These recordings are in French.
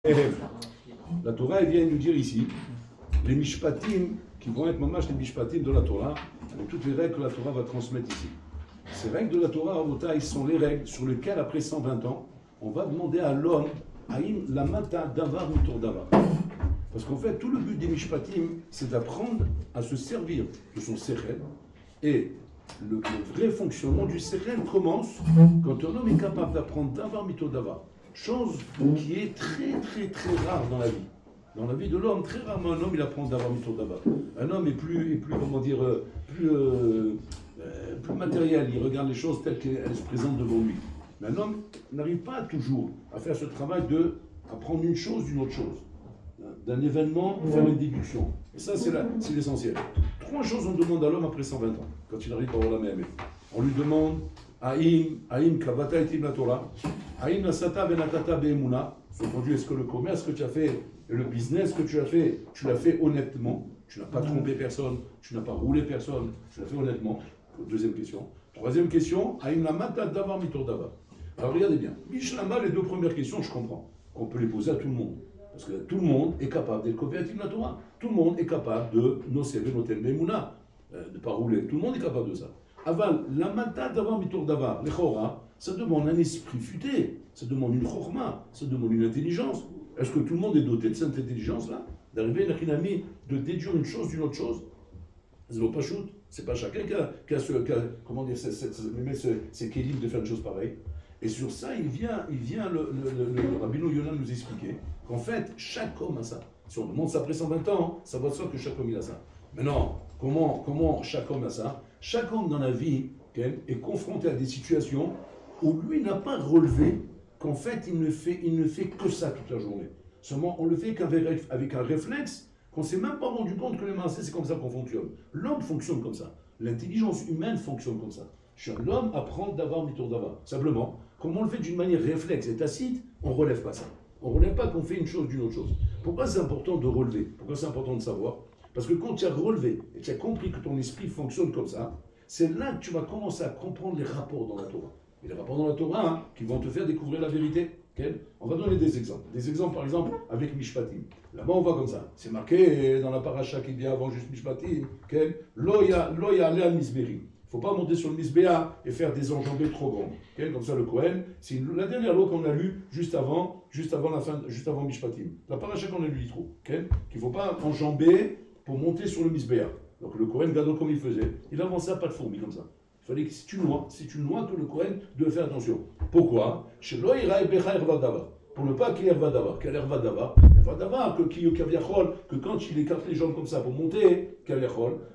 La Torah, elle vient nous dire ici, les mishpatim, qui vont être mamash les mishpatim de la Torah, avec toutes les règles que la Torah va transmettre ici. Ces règles de la Torah, Rabotai, sont les règles sur lesquelles, après 120 ans, on va demander à l'homme, Aïm la mata davar mitor davar. Parce qu'en fait, tout le but des mishpatim, c'est d'apprendre à se servir de son sechel. Et le vrai fonctionnement du sechel commence quand un homme est capable d'apprendre davar mitor davar. Chose qui est très très très rare dans la vie. Dans la vie de l'homme, très rarement un homme il apprend davar mitor davar. Un homme est plus comment dire, plus matériel, il regarde les choses telles qu'elles se présentent devant lui. Mais un homme n'arrive pas toujours à faire ce travail de apprendre une chose d'une autre chose. D'un événement, faire une déduction. Et ça, c'est l'essentiel. 3 choses on demande à l'homme après 120 ans, quand il arrive à avoir la même. On lui demande Aïm kavata etim la Torah, Aïm nasata venatata be'emuna. Sous-entendu, est-ce que le commerce que tu as fait, le business que tu l'as fait honnêtement, tu n'as pas trompé personne, tu n'as pas roulé personne, tu l'as fait honnêtement. Deuxième question. Troisième question, Aïm la mata davar mitor davar. Alors regardez bien, Mishlama, les 2 premières questions, je comprends, qu'on peut les poser à tout le monde. Parce que tout le monde est capable d'être coopératif de la Torah. Tout le monde est capable de nosever notel memouna, de ne pas rouler. Tout le monde est capable de ça. Aval, la mata davar mitor davar, les chora, ça demande un esprit futé, ça demande une chorma, ça demande une intelligence. Est-ce que tout le monde est doté de cette intelligence-là? D'arriver à une de déduire une chose d'une autre chose? C'est pas shoot. C'est pas chacun qui a comment dire, c'est kélim de faire une chose pareille. Et sur ça, il vient le Rabbeinu Yonah nous expliquer qu'en fait, chaque homme a ça. Si on demande ça après 120 ans, ça va de soi que chaque homme il a ça. Maintenant, comment chaque homme a ça? Chaque homme dans la vie est confronté à des situations où lui n'a pas relevé qu'en fait, il ne fait que ça toute la journée. Seulement, on le fait qu'avec un réflexe qu'on ne s'est même pas rendu compte que les mains, c'est comme ça qu'on fonctionne. L'homme fonctionne comme ça. L'intelligence humaine fonctionne comme ça. L'homme apprend d'avoir mitor d'avoir. Simplement, comme on le fait d'une manière réflexe et tacite, on ne relève pas ça. On ne relève pas qu'on fait une chose d'une autre chose. Pourquoi c'est important de relever? Pourquoi c'est important de savoir? Parce que quand tu as relevé et tu as compris que ton esprit fonctionne comme ça, c'est là que tu vas commencer à comprendre les rapports dans la Torah. Et les rapports dans la Torah qui vont te faire découvrir la vérité. On va donner des exemples. Des exemples, par exemple, avec Mishpatim. Là-bas, on voit comme ça. C'est marqué dans la paracha qui vient avant juste Mishpatim. Lo ya al misberi. Il ne faut pas monter sur le misbéa et faire des enjambées trop grandes. Comme ça, le Kohen, c'est la dernière loi qu'on a lue juste avant Mishpatim. La paracha qu'on a lu, il trouve. Qu'il ne faut pas enjamber pour monter sur le misbéa. Donc le Kohen, gadol comme il faisait, il avançait à pas de fourmi comme ça. Il fallait que si tu noies que le Kohen devait faire attention. Pourquoi? Pour ne pas qu'il y ait Erva Davar. Quel Erva Davar? Erva Davar, que quand il écarte les jambes comme ça pour monter,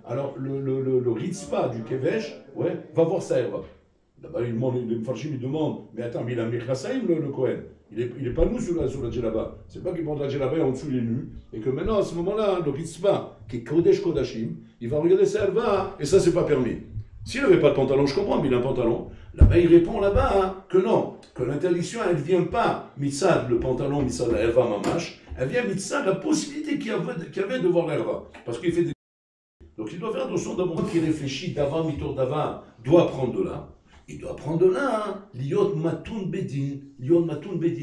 alors le ritzpa du Kevesh, va voir sa Erva. Là-bas, le Mfarshim lui demande, mais attends, mais il a Mechassaïm le Kohen. Il est pas nu sur la djellaba. C'est pas qu'il prend la djellaba et en dessous il est nu. Et que maintenant, à ce moment-là, le ritzpa, qui est Kodesh Kodashim, il va regarder sa Erva et ça, c'est pas permis. S'il n'avait pas de pantalon, je comprends, mais il a un pantalon. Là-bas, il répond que non, que l'interdiction, elle ne vient pas mitzad le pantalon, mitzad la herva mamash, elle vient mitzad la possibilité qu'il y avait de voir l'herva. Parce qu'il fait des... Donc il doit faire attention d'abord qu'il réfléchit d'avant, mitor d'avant, doit prendre de là. Il doit prendre de là, liot matoun bedin,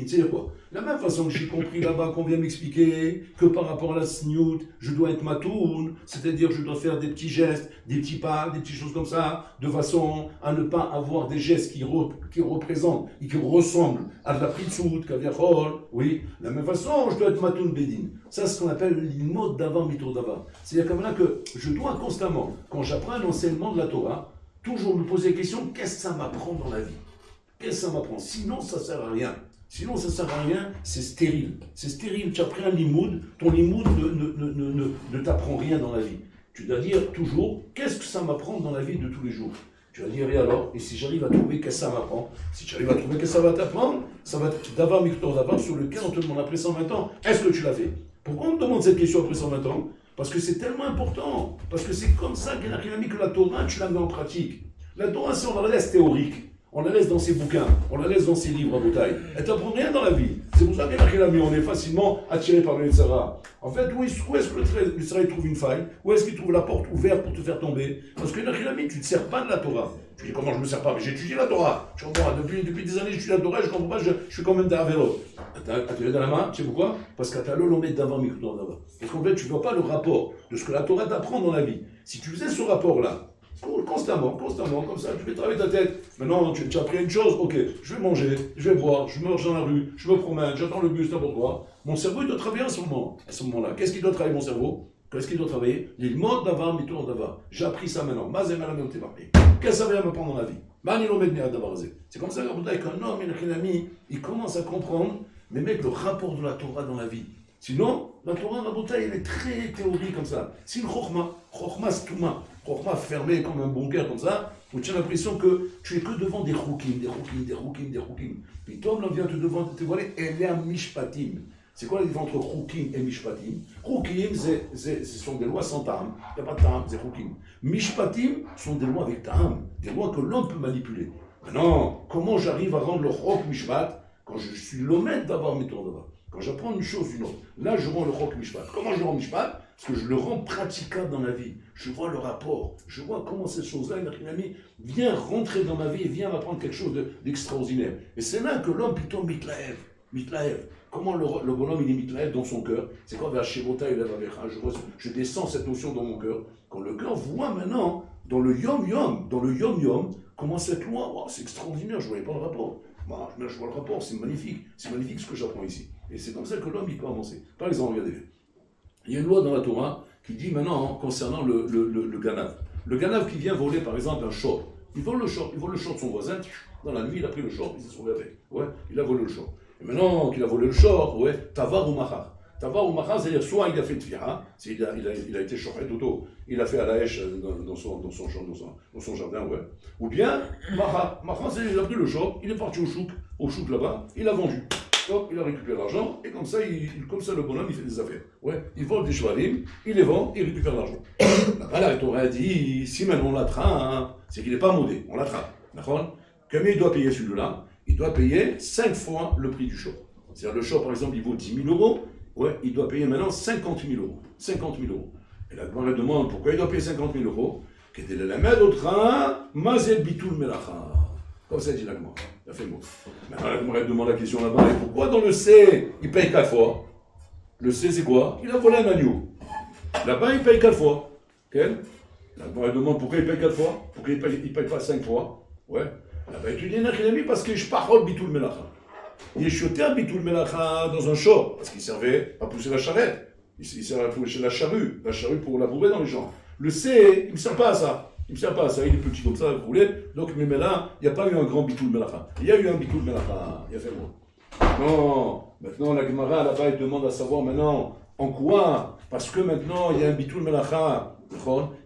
c'est quoi? La même façon que j'ai compris là-bas qu'on vient m'expliquer que par rapport à la sniout, je dois être matoun, c'est-à-dire je dois faire des petits gestes, des petits pas, des petites choses comme ça, de façon à ne pas avoir des gestes qui représentent et qui ressemblent à de la pritsout, kaviachol, oui. De la même façon, je dois être matoun bedin. Ça, c'est ce qu'on appelle l'imod d'avant, mitor d'avant. C'est-à-dire comme là que je dois constamment, quand j'apprends un enseignement de la Torah, toujours me poser la question, qu'est-ce que ça m'apprend dans la vie? Qu'est-ce que ça m'apprend? Sinon, ça ne sert à rien. Sinon, ça ne sert à rien, c'est stérile. C'est stérile, tu as pris un limoud, ton limoud ne t'apprend rien dans la vie. Tu dois dire toujours, qu'est-ce que ça m'apprend dans la vie de tous les jours? Tu vas dire, et alors? Et si j'arrive à trouver qu'est-ce que ça m'apprend? Si tu arrives à trouver qu'est-ce que ça va t'apprendre, ça va être d'avoir Victor d'avoir sur lequel on te demande après 120 ans, est-ce que tu l'as fait? Pourquoi on me demande cette question après 120 ans? Parce que c'est tellement important. Parce que c'est comme ça qu'il a mis que la Torah, tu la mets en pratique. La Torah, si on la laisse théorique, on la laisse dans ses bouquins, on la laisse dans ses livres à bouteille, elle ne t'apprend rien dans la vie. C'est pour ça qu'il a mis, on est facilement attiré par le Yetzara. En fait, où est-ce que le travail trouve une faille? Où est-ce qu'il trouve la porte ouverte pour te faire tomber? Parce que tu ne te sers pas de la Torah. Tu dis comment je ne me sers pas? Mais j'étudie la Torah. Tu comprends? Depuis des années, j'étudie la Torah, je ne comprends pas, je fais quand même des avéros. Tu as dans la main, tu sais pourquoi? Parce que tu as le lomé d'avant, micro d'avant. Parce qu'en fait, tu ne vois pas le rapport de ce que la Torah t'apprend dans la vie. Si tu faisais ce rapport-là, constamment, comme ça, tu fais travailler ta tête. Maintenant, tu as appris une chose, ok, je vais manger, je vais boire, je marche dans la rue, je me promène, j'attends le bus, n'importe quoi. Mon cerveau, il doit travailler à ce moment-là. Qu'est-ce qu'il doit travailler, mon cerveau? Qu'est-ce qu'il doit travailler? Les modes d'avant, mes tours d'avant. J'ai appris ça maintenant. Qu'est-ce que ça vient me prendre dans la vie? C'est comme ça qu'un homme, il commence à comprendre, mais mec, le rapport de la Torah dans la vie. Sinon, la Torah, Rabotai, elle est très théorique comme ça. C'est une Chokhma Stouma, Chokhma fermée comme un bunker comme ça, où tu as l'impression que tu es que devant des Choukim. Puis Tom, là, vient te devant te dévoiler, elle est un Mishpatim. C'est quoi la différence entre Choukim et Mishpatim? Choukim, ce sont des lois sans ta'am. Il n'y a pas de ta'am, c'est Choukim. Mishpatim sont des lois avec ta'am, des lois que l'homme peut manipuler. Maintenant, comment j'arrive à rendre le Chok Mishpat quand je suis l'homène d'avoir mes tours d'avant? Quand j'apprends une chose d'une autre, là je rends le Chok Mishpat. Comment je le rends Mishpat? Parce que je le rends praticable dans la vie. Je vois le rapport, je vois comment cette chose-là, une amie, vient rentrer dans ma vie et vient m'apprendre quelque chose d'extraordinaire. Et c'est là que l'homme plutôt mitlaev. Comment le bonhomme il est mitlaev dans son cœur? C'est quoi vers Shevota et je descends cette notion dans mon cœur. Quand le cœur voit maintenant, dans le yom-yom, comment cette loi, oh, c'est extraordinaire, je ne voyais pas le rapport. Moi, je vois le rapport, c'est magnifique ce que j'apprends ici. Et c'est comme ça que l'homme il peut avancer. Par exemple, regardez, il y a une loi dans la Torah qui dit maintenant concernant le ganav. Le ganav qui vient voler par exemple un short. Il vole le short de son voisin, dans la nuit il a pris le short, il s'est sauvé avec. Ouais, il a volé le short. Et maintenant qu'il a volé le short, ouais, tavar ou machar. Tavar ou machar, c'est-à-dire soit il a fait tfira, il a été chauffé d'auto, il a fait à la hache dans son jardin, ouais. Ou bien, machar, c'est-à-dire il a pris le short, il est parti au chouk là-bas, il a vendu. Il a récupéré l'argent, et comme ça le bonhomme, il fait des affaires. Ouais, il vole des chevalim, il les vend, il récupère l'argent. Là-bas, la Torah dit, si maintenant on l'attrape, c'est qu'il n'est pas maudé, on l'attrape. D'accord? Combien il doit payer celui-là? Il doit payer 5 fois le prix du short. C'est-à-dire le short, par exemple, il vaut 10 000 euros, ouais, il doit payer maintenant 50 000 euros. 50 000 euros. Et la Gemara demande pourquoi il doit payer 50 000 euros. Qu'était la mettre au train, mazel bitul melacha. Comme ça dit la Gemara. Ça fait le mot. Maintenant, la Gemara demande la question là-bas. Et pourquoi dans le C, il paye 4 fois? Le C, c'est quoi? Il a volé un agneau. Là-bas, il paye 4 fois. Okay? La Gemara demande pourquoi il paye 4 fois? Pourquoi il ne paye pas 5 fois? Ouais. Là-bas, tu dis, parce que je parle bitul melacha. Il est chuté à bitul melacha dans un short, parce qu'il servait à pousser la charrette. Il servait à pousser la charrue pour labourer dans les champs. Le C, il ne me sert pas à ça. Il est petit comme ça, vous voulez. Donc, mais là, il n'y a pas eu un grand bitul melacha. Il y a eu un bitul melacha. Il y a fait bon. Non, maintenant, la Gemara, là-bas, elle demande à savoir maintenant, en quoi? Parce que maintenant, il y a un bitul melacha,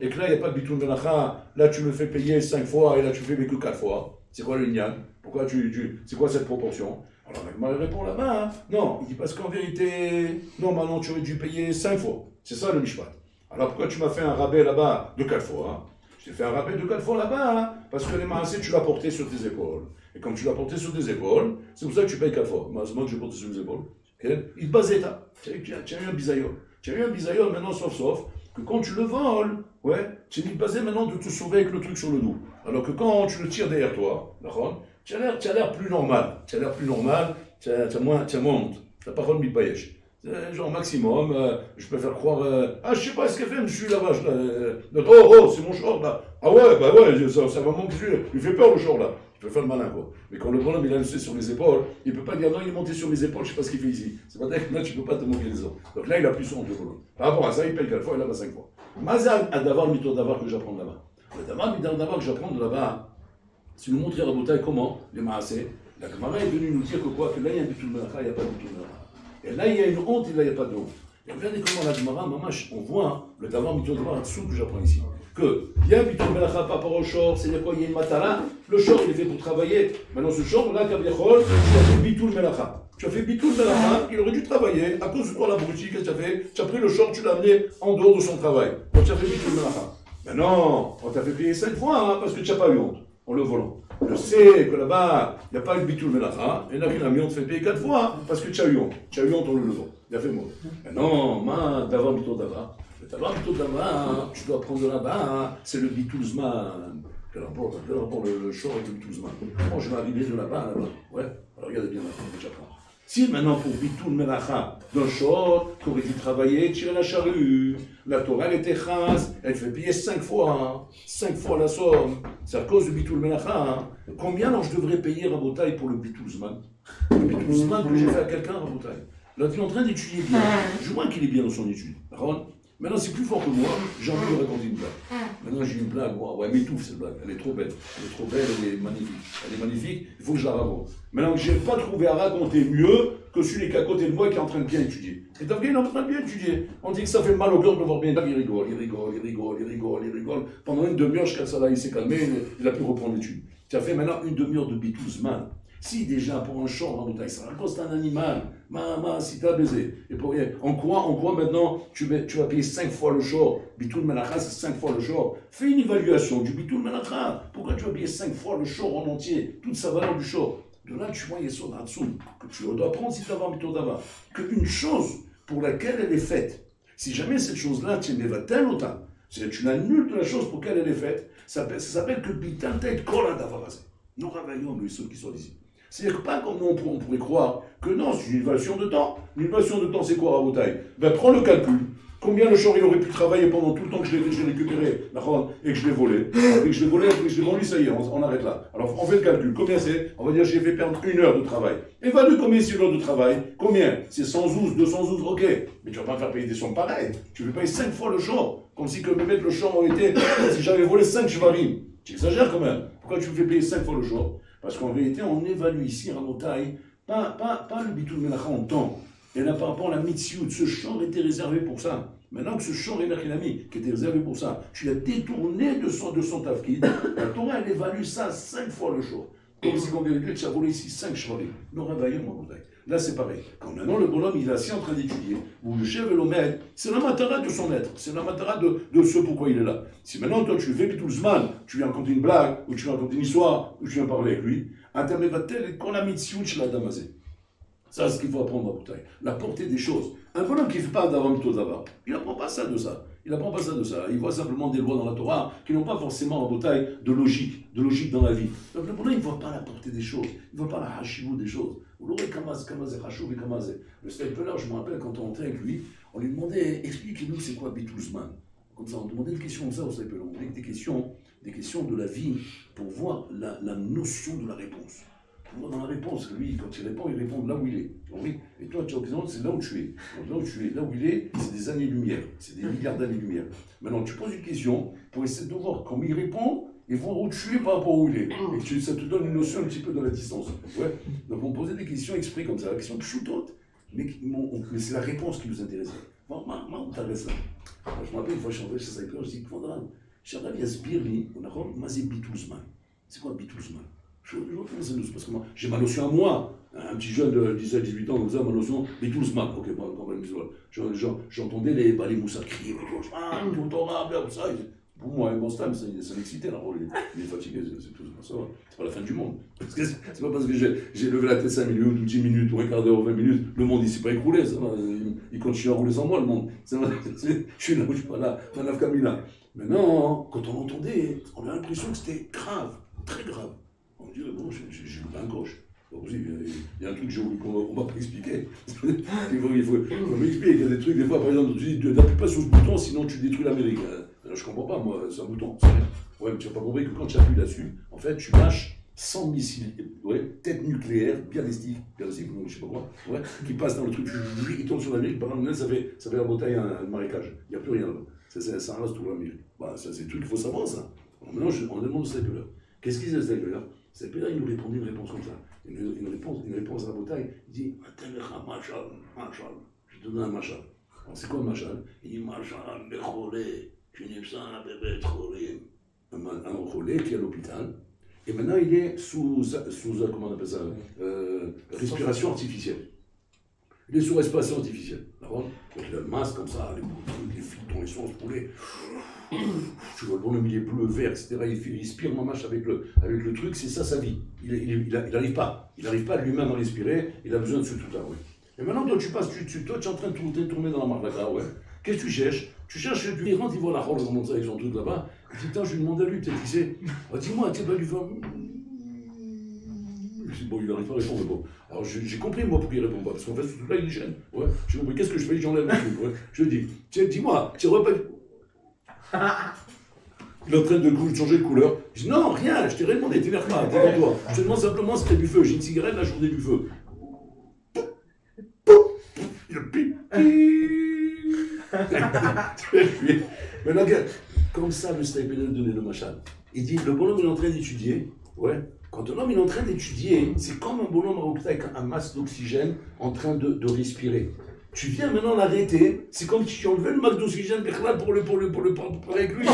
et que là, il n'y a pas de bitul melacha. Là, tu me fais payer 5 fois, et là, tu fais payer que 4 fois. C'est quoi le nyan? Pourquoi c'est quoi cette proportion? Alors, la Gemara répond là-bas, non, il dit parce qu'en vérité, normalement, tu aurais dû payer 5 fois. C'est ça le mishpat. Alors, pourquoi tu m'as fait un rabais là-bas de 4 fois? Je t'ai fait un rappel de 4 fois là-bas, parce que les maassés, tu l'as porté sur tes épaules. Et comme tu l'as porté sur tes épaules, c'est pour ça que tu payes 4 fois. Malheureusement que je porté sur mes épaules. Okay? Il te basait, tu as eu un bisaïol. Tu as eu un bisaïol maintenant, sauf que quand tu le voles, ouais, tu es basé maintenant de te sauver avec le truc sur le dos. Alors que quand tu le tires derrière toi, d'accord, tu as l'air plus normal. Tu as moins honte. Tu n'as pas honte, mitbayesh. Genre maximum, je peux faire croire, je sais pas ce qu'elle fait, monsieur là-bas, c'est mon short là. Ah ouais, bah ouais, ça va manquer, il fait peur le short là. Il peut faire le malin quoi. Mais quand le bonhomme il a laissé sur les épaules, il peut pas dire non, il est monté sur mes épaules, je sais pas ce qu'il fait ici. C'est pas dire que là tu peux pas te moquer les autres. Donc là il a plus son de bonhomme. Par rapport à ça, il paye 4 fois, il a pas 5 fois. Mazal à d'avoir le mito d'avoir que j'apprends là-bas. Le d'avoir que j'apprends de là-bas, c'est nous montrer à Rabotai comment, les maassés, la Gemara est venue nous dire que quoi, que là il y a un bitul melacha, il n'y a pas de bitul melacha. Et là, il y a une honte, et là, il n'y a pas de honte. Et regardez comment la Gemara, on voit le davar mitzvot davar dessous que j'apprends ici. Que il y a un bitul melacha par rapport au short, c'est-à-dire quoi, il y a une matara, le short il est fait pour travailler. Maintenant, ce short, là, kaviachol, tu as fait bitul melacha. Tu as fait bitul melacha, il aurait dû travailler, à cause de toi, l'abruti, qu'est-ce que tu as fait? Tu as pris le short, tu l'as amené en dehors de son travail. Donc, tu as fait bitul melacha. Mais non, on t'a fait payer 5 fois, parce que tu n'as pas eu honte, en le volant. Je sais que là-bas, il n'y a pas eu bitul melacha, et Nachilami, on te fait payer 4 fois, parce que tu as eu honte. Tu as eu honte en le levant. Il a fait mot. Non, d'avoir bitul d'ava. D'avoir bitul d'ava, tu dois prendre là-bas, c'est le bitul zman. Quel rapport le short avec le bitul zman? Bon, je vais arriver de là-bas à là-bas. Ouais, alors regardez bien maintenant, j'apprends. Si maintenant pour bitul melacha, dans short, tu aurais dû travailler, tirer la charrue, la Torah elle était chasse, elle fait payer 5 fois, 5 fois la somme, c'est à cause du bitul melacha. Combien alors je devrais payer Rabotai pour le bitul zman? Le bitul zman que j'ai fait à quelqu'un, Rabotai. Là, tu es en train d'étudier bien, je vois qu'il est bien dans son étude. Maintenant, c'est plus fort que moi, j'ai envie de raconter une blague. Maintenant, j'ai une blague, ouais, m'étouffe cette blague, elle est trop belle. Elle est trop belle, elle est magnifique. Elle est magnifique, il faut que je la raconte. Maintenant, je n'ai pas trouvé à raconter mieux que celui qui est à côté de moi qui est en train de bien étudier. Et t'as vu, il est en train de bien étudier. On dit que ça fait mal au cœur de voir bien. Il rigole, il rigole, il rigole, il rigole, il rigole. Pendant une demi-heure, jusqu'à ça là, il s'est calmé, il a pu reprendre l'étude. Tu as fait maintenant une demi-heure de bitul zman. Si déjà pour un short en bouteille, ça raconte un animal, si t'as baisé. Et pour rien, en quoi maintenant tu vas payer 5 fois le short? Bitul melacha, c'est 5 fois le short. Fais une évaluation du bitul melacha. Pourquoi tu vas payer 5 fois le short en entier, toute sa valeur du short? De là, tu vois, il y a son Hatsum, que tu dois prendre si tu as un bitul d'ava. Qu'une chose pour laquelle elle est faite, si jamais cette chose-là, tu ne va tel autant, c'est-à-dire tu l'annules de la chose pour laquelle elle est faite, ça s'appelle que bital tête kola d'avavazé. Nous travaillons, mais ceux qui sont ici. C'est-à-dire pas comme on pourrait croire que non, c'est une évaluation de temps. Une évaluation de temps, c'est quoi, Rabotai? Ben, prends le calcul. Combien le short il aurait pu travailler pendant tout le temps que je l'ai récupéré, et que je l'ai volé, et que je l'ai volé, et que je l'ai vendu, ça y est, on arrête là. Alors, on fait le calcul. Combien c'est? On va dire, j'ai fait perdre 1 heure de travail. Évalue combien c'est une heure de travail. Combien? C'est 112, 212, ok. Mais tu vas pas me faire payer des sommes pareilles. Tu veux payer 5 fois le short. Comme si que le short aurait été, si j'avais volé 5 chevalim. Tu exagères quand même. Pourquoi tu me fais payer 5 fois le short? Parce qu'en vérité, on évalue ici, Rabotai, pas le bitul melacha en temps. Et là, par rapport à la mitzvot, ce champ était réservé pour ça. Maintenant que ce champ est Nachilami, qui était réservé pour ça, tu l'as détourné de son tafkid, la Torah, elle évalue ça 5 fois le jour. Comme si, en vérité, tu as volé ici 5 chevalets. Nous réveillons, Rabotai. Là, c'est pareil. Quand maintenant le bonhomme, il est assis en train d'étudier, ou le chef et l'omède, c'est la matara de son être, c'est la matara de ce pourquoi il est là. Si maintenant, toi, tu le fais bitul zman, tu viens raconter une blague, ou tu viens raconter une histoire, ou tu viens parler avec lui, Atamevatel, qu'on a mitzvut chez la damazé. Ça, c'est ce qu'il faut apprendre à Rabotai. La portée des choses. Un bonhomme qui ne fait pas d'avant d'ava, il n'apprend pas ça de ça. Il n'apprend pas ça de ça. Il voit simplement des lois dans la Torah qui n'ont pas forcément en Rabotai de logique dans la vie. Donc le bonhomme, il ne voit pas la portée des choses. Il ne voit pas la hashivou des choses. Le stapler, je me rappelle quand on entrait avec lui, on lui demandait, expliquez-nous c'est quoi bitul zman. Comme ça, on demandait des questions comme ça au stapler. On demandait des questions de la vie pour voir la notion de la réponse. Dans la réponse, lui, quand il répond de là où il est. Oui. Et toi, tu as l'impression c'est là où tu es. Donc, là où tu es, là où il est, c'est des années-lumière. C'est des milliards d'années-lumière. Maintenant, tu poses une question pour essayer de voir comment il répond et voir où tu es par rapport à où il est. Et ça te donne une notion un petit peu de la distance. Ouais. Donc, on posait des questions exprès comme ça, la question pchoutote, mais c'est la réponse qui nous intéressait. Moi, on t'intéresse là. Je me rappelle une fois, je suis entré chez Saïpler, je dis, Sharav Yasbirli, on a dit, Mazé Bitouzman. C'est quoi Bitouzman? Je vois comment ça nous, parce que moi, j'ai ma notion à moi, un petit jeune de 17-18 ans, comme ça, ma notion, Bitouzman. Ok, bon, quand même, j'entendais les moussas crier, tout Torah, tout ça. Pour moi, bon stam, ça m'excitait, là, il est fatigué, c'est tout, ça va. C'est pas la fin du monde. C'est pas parce que j'ai levé la tête 5 minutes, ou 10 minutes, ou un quart d'heure, ou 20 minutes, le monde il s'est pas écroulé, ça va. Il continue à rouler sans moi, le monde. Je suis là où je suis pas là, Manaf Kamila. Maintenant, quand on entendait, on a l'impression que c'était grave, très grave. On dirait, bon, j'ai loupé un gauche. Il y a un truc qu'on ne m'a pas expliqué. Il faut m'expliquer. Il y a des trucs, des fois, par exemple, tu dis, n'appuie pas sur ce bouton, sinon tu détruis l'Amérique. Alors, je ne comprends pas, moi, c'est un bouton. Ouais, mais tu n'as pas compris que quand tu appuies là-dessus, en fait, tu lâches 100 missiles, tête nucléaire, bialistique, je ne sais pas quoi, qui passe dans le truc, il tombe sur l'Amérique. Par exemple, ça fait la bataille, un marécage. Il n'y a plus rien là-bas. Ça rase tout l'Amérique. Bah, ça, c'est le truc qu'il faut savoir, ça. Maintenant, on demande au stapler. Qu'est-ce qu'il disait, le stapler? C'est là, il nous répondait une réponse comme ça. Une réponse à la bataille. Il dit, machal. Je te donne un machal. Alors, c'est quoi un machal? Il dit, machal, bechoré, tu n'es pas un bébé choré. Un relais qui est à l'hôpital. Et maintenant, il est sous comment on appelle ça, respiration artificielle. Il est sous respiration artificielle. D'accord? Avec le masque comme ça, les filtres, les sources, poulet. Tu vois, le bonhomme, il est bleu, vert, etc. Il respire mamache avec le truc, c'est ça sa vie. Il n'arrive pas. Il n'arrive pas lui-même à respirer, il a besoin de ce tout-là, ouais. Et maintenant, toi, tu passes, toi, tu es en train de tourner dans la marque là, ouais. Qu'est-ce que tu cherches? Tu cherches, il rentre, il voit la robe, il remonte ça avec son truc là-bas. Il dit, putain, je lui demande à lui, peut-être qu'il sait. Oh, dis-moi, tu sais pas lui faire. Bon, il n'arrive pas à répondre, mais bon. Alors j'ai compris, moi, pourquoi il répond pas. Parce qu'en fait, ce truc-là, il gêne. Ouais. J'ai compris, qu'est-ce que je fais? J'enlève le truc. Ouais. Je lui dis, tiens, dis-moi, tu aurais pas. Il est en train de changer de couleur. Je dis, non, rien, je t'ai rien demandé, t'énerve pas, détends-toi. Je te demande simplement si t'as du feu. J'ai une cigarette, la journée du feu. Il a pip. Maintenant, regarde, comme ça, le Staipedel donnait le machal. Il dit, le bonhomme il est en train d'étudier. Ouais. Quand un homme il est en train d'étudier, c'est comme un bonhomme avec un masse d'oxygène en train de respirer. Tu viens maintenant l'arrêter, c'est comme si tu enlevais le masse d'oxygène pour le parler avec lui.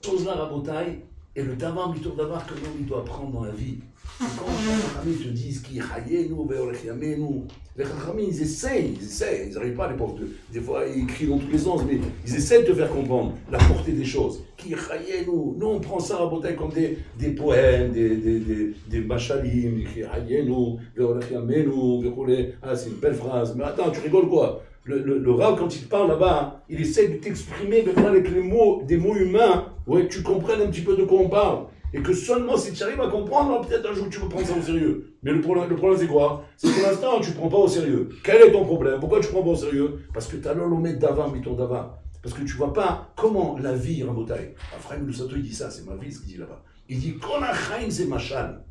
Chose là, Rabotai, et le davar, du tour davar que l'homme il doit apprendre dans la vie. C'est quand les Chachamim te disent qui hayenu, ve'olech les Chachamim ils essayent, ils n'arrivent pas à l'époque. Des fois ils crient dans tous les sens, mais ils essaient de te faire comprendre la portée des choses. Qui hayenu, nous on prend ça Rabotai comme des poèmes, des machalim, qui hayenu, ve'olech ve'olech. Ah, c'est une belle phrase, mais attends, tu rigoles quoi? Le Rav, quand il parle là-bas, il essaie de t'exprimer avec les mots, des mots humains, ouais, que tu comprennes un petit peu de quoi on parle. Et que seulement si tu arrives à comprendre, peut-être un jour tu peux prendre ça au sérieux. Mais le problème c'est quoi? C'est que pour l'instant, tu ne prends pas au sérieux. Quel est ton problème? Pourquoi tu ne prends pas au sérieux? Parce que tu as l'olomètre d'avant, mais ton d'avant. Parce que tu ne vois pas comment la vie, Rabotai. Ephraim le Sato, il dit ça, c'est ma vie ce qu'il dit là-bas. Il dit, Konachaim c'est machal.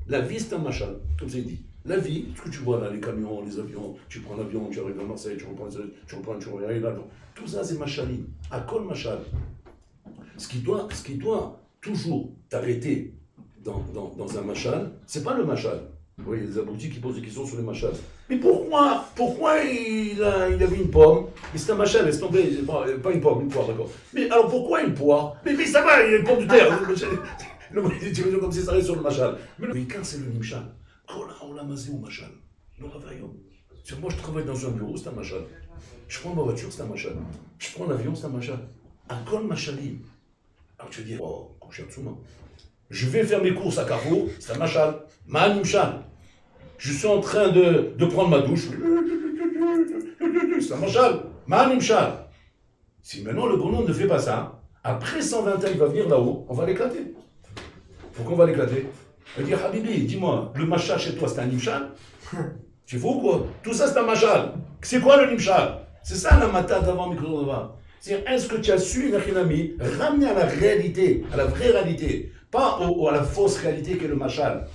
La vie c'est un machal, comme ça il dit. La vie, ce que tu vois là, les camions, les avions, tu prends l'avion, tu arrives à Marseille, tu arrives là, tout ça c'est machalim. À kol machal. Ce qui doit toujours t'arrêter dans un machal, c'est pas le machal. Vous voyez, il y a des abrutis qui posent des questions sur les machals. Mais pourquoi il avait une pomme? Mais c'est un machal, laisse tomber, pas une pomme, une poire, d'accord. Mais alors pourquoi une poire? Mais ça va, il y a une pomme de terre. Le mec dit comme si ça arrive sur le machal. Mais quand c'est le nimchal, moi je travaille dans un bureau, c'est un machal. Je prends ma voiture, c'est un machal. Je prends l'avion, c'est un machal. Un kol machalim. Alors tu vas dire, oh, je vais faire mes courses à Carrefour, c'est un machal. Ma nimchal. Je suis en train de prendre ma douche. C'est un machal. Ma nimchal. Si maintenant le bonhomme ne fait pas ça, après 120 ans, il va venir là-haut, on va l'éclater. Pourquoi on va l'éclater? Il va dire, Habibi, dis-moi, le machal chez toi, c'est un nimchal? Tu fous quoi? Tout ça, c'est un machal. C'est quoi le nimchal? C'est ça la matin d'avant, micro d'avant. C'est-à-dire, est-ce que tu as su, Nachinami, ramener à la réalité, à la vraie réalité, pas à la fausse réalité qu'est le machal,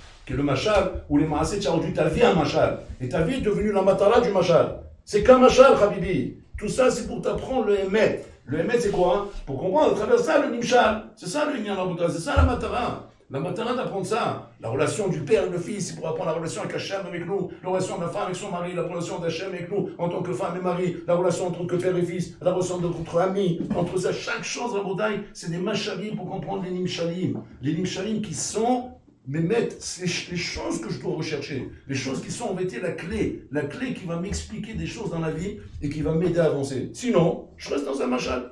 où les maasés, tu as rendu ta vie un machal, et ta vie est devenue la matara du machal. C'est qu'un machal, Habibi. Tout ça, c'est pour t'apprendre le émet. Le émet, c'est quoi? Pour comprendre à travers ça le nimchal. C'est ça le Inyan Rabotai, c'est ça la matara. La matara d'apprendre ça. La relation du père et le fils, c'est pour apprendre la relation avec Hachem, avec nous. La relation de la femme avec son mari, la relation d'Hachem avec nous, en tant que femme et mari. La relation entre père et fils, la relation entre amis. Entre ça, chaque chose, Rabotai, c'est des machalim pour comprendre les nimchalim. Les nimchalim qui sont, mais mettent les choses que je dois rechercher. Les choses qui sont en vérité la clé qui va m'expliquer des choses dans la vie et qui va m'aider à avancer. Sinon, je reste dans un machal.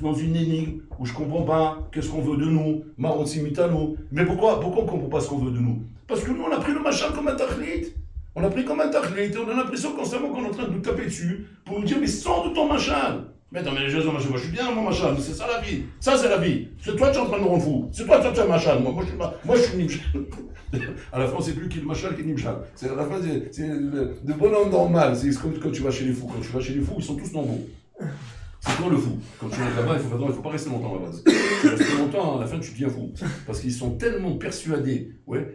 Dans une énigme où je ne comprends pas qu'est-ce qu'on veut de nous, Maron Simitano. Mais pourquoi on ne comprend pas ce qu'on veut de nous? Parce que nous, on a pris le machal comme un tachlit. On a pris comme un tachlit et on a l'impression constamment qu'on est en train de nous taper dessus pour nous dire, mais sors de ton machal. Mais attends, mais moi je suis bien mon machal, c'est ça la vie. Ça c'est la vie. C'est toi qui es en train de me rendre fou. C'est toi qui as un machal. Moi je suis nimchal. À la fin, c'est plus qui le machal qui est nimchal. À la fin, c'est le bonhomme normal. C'est comme quand tu vas chez les fous. Quand tu vas chez les fous, ils sont tous normaux. C'est toi le fou. Quand tu rentres là-bas, il ne faut pas rester longtemps là-bas. Tu restes longtemps, à la fin, tu deviens fou. Parce qu'ils sont tellement persuadés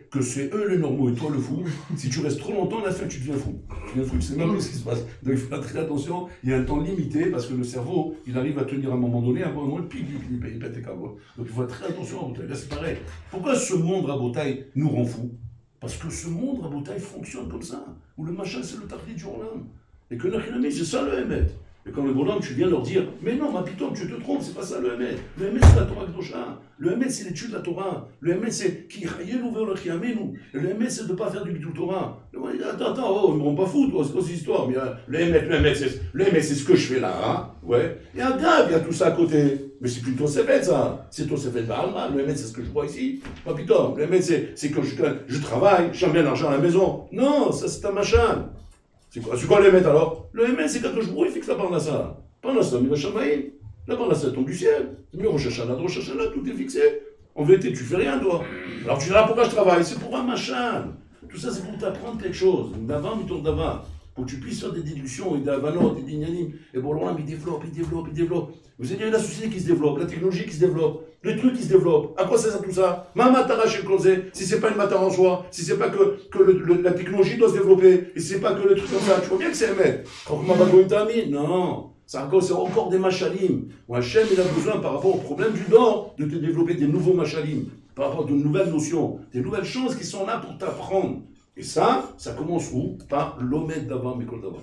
que c'est eux les normaux et toi le fou. Si tu restes trop longtemps, à la fin, tu deviens fou. Tu deviens fou, c'est même ce qui se passe. Donc il faut faire très attention. Il y a un temps limité parce que le cerveau, il arrive à tenir à un moment donné, à un moment donné, il pète les câbles. Donc il faut faire très attention à Rabotai. Là, c'est pareil. Pourquoi ce monde Rabotai nous rend fous? Parce que ce monde Rabotai fonctionne comme ça. Où le machin, c'est le tardi du Roland. Et que Nachinami, c'est ça le Hémet. Et quand le bonhomme, tu viens leur dire, mais non, ma piton, tu te trompes, c'est pas ça le Emet. Le Emet, c'est la Torah Kedosha. Le Emet, c'est l'étude de la Torah. Le Emet, c'est qui le Emet, c'est de ne pas faire du Torah. Attends, ils ne m'ont pas foutre, c'est quoi cette histoire? Mais le Emet, c'est ce que je fais là, hein? Ouais. Et un gars, il y a tout ça à côté. Mais c'est plutôt Sefet, ça. C'est ton Sefet Bahalma. Le Emet, c'est ce que je vois ici. Pas piton. Le Emet, c'est que je travaille, j'aime bien l'argent à la maison. Non, ça, c'est un machin. C'est quoi le Emet alors? Le Emet, c'est quand je brouille, il fixe la parnassa. Parnassa, mais la Shamaïm. La parnassa tombe du ciel. Mais Rosh Hashanah, tout est fixé. En vérité, tu fais rien, toi. Alors tu diras pourquoi je travaille? C'est pour un machin. Tout ça, c'est pour t'apprendre quelque chose. D'avant, mi tourne d'avant. Pour que tu puisses faire des déductions et d'avanot et d'ignanim. Et bon, là, il développe. Vous avez la société qui se développe, la technologie qui se développe, les trucs qui se développent. À quoi ça sert tout ça? Mamatara chez le Kozé, si c'est pas une matara en soi, si c'est pas que la technologie doit se développer, et si c'est pas que le truc comme ça, tu vois bien que c'est un mec. Non. C'est encore des machalim. Hachem, il a besoin, par rapport au problème du don, de te développer des nouveaux machalim, par rapport à de nouvelles notions, des nouvelles choses qui sont là pour t'apprendre. Et ça commence où? Par l'omet d'avant, Mikol d'avant.